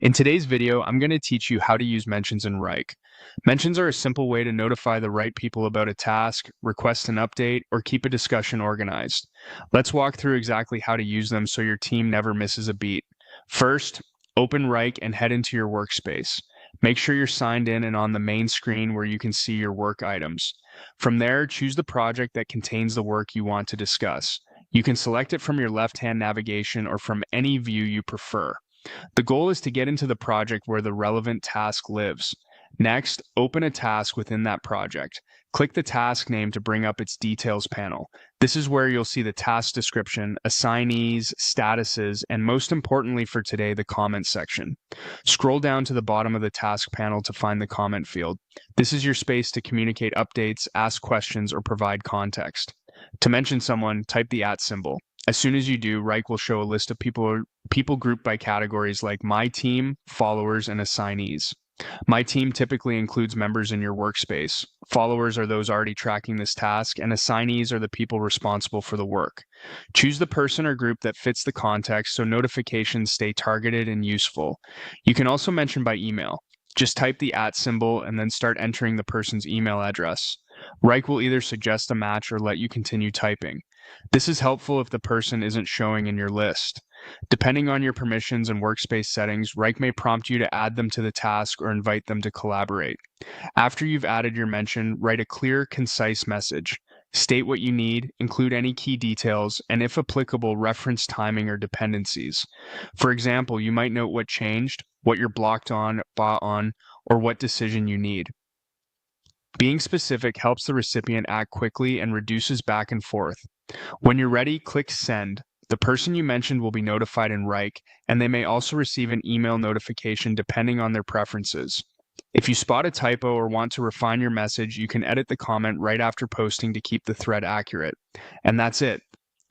In today's video, I'm going to teach you how to use mentions in Wrike. Mentions are a simple way to notify the right people about a task, request an update, or keep a discussion organized. Let's walk through exactly how to use them so your team never misses a beat. First, open Wrike and head into your workspace. Make sure you're signed in and on the main screen where you can see your work items. From there, choose the project that contains the work you want to discuss. You can select it from your left-hand navigation or from any view you prefer. The goal is to get into the project where the relevant task lives. Next, open a task within that project. Click the task name to bring up its details panel. This is where you'll see the task description, assignees, statuses, and most importantly for today, the comment section. Scroll down to the bottom of the task panel to find the comment field. This is your space to communicate updates, ask questions, or provide context. To mention someone, type the @ symbol. As soon as you do, Wrike will show a list of people grouped by categories like My Team, Followers, and Assignees. My Team typically includes members in your workspace. Followers are those already tracking this task, and assignees are the people responsible for the work. Choose the person or group that fits the context so notifications stay targeted and useful. You can also mention by email. Just type the @ symbol and then start entering the person's email address. Wrike will either suggest a match or let you continue typing. This is helpful if the person isn't showing in your list. Depending on your permissions and workspace settings, Wrike may prompt you to add them to the task or invite them to collaborate. After you've added your mention, write a clear, concise message. State what you need, include any key details, and if applicable, reference timing or dependencies. For example, you might note what changed, what you're blocked on, bought on, or what decision you need. Being specific helps the recipient act quickly and reduces back and forth. When you're ready, click Send. The person you mentioned will be notified in Wrike, and they may also receive an email notification depending on their preferences. If you spot a typo or want to refine your message, you can edit the comment right after posting to keep the thread accurate. And that's it.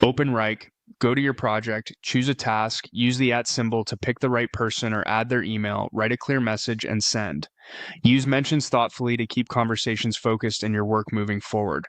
Open Wrike, go to your project, choose a task, use the @ symbol to pick the right person or add their email, write a clear message, and send. Use mentions thoughtfully to keep conversations focused and your work moving forward.